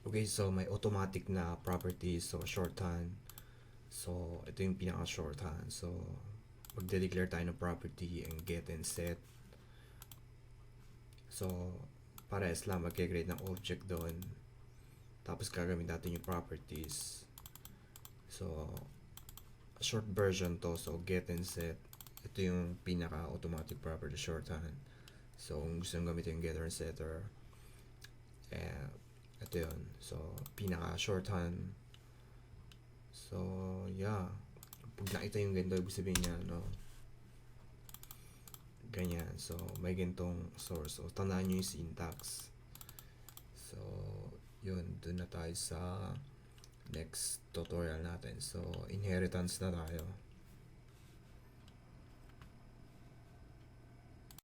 Okay, so may automatic na property, so shorthand. So, ito yung pinaka-shorthand. So, magde-declare tayo ng property and get and set. So, parehas lang mag-create ng object doon. Tapos gagamit natin yung properties. So, short version to. So, get and set. Ito yung pinaka-automatic property shorthand. So, kung gusto nyo gamitin yung getter and setter, ito yun. So, pinaka-shorthand. So, yeah. Pag nakita yung ganito, ibig sabihin niya, no? Ganyan. So, may ganitong source. So, tandaan nyo yung syntax. So, yun. Doon na tayo sa next tutorial natin. So, inheritance na tayo.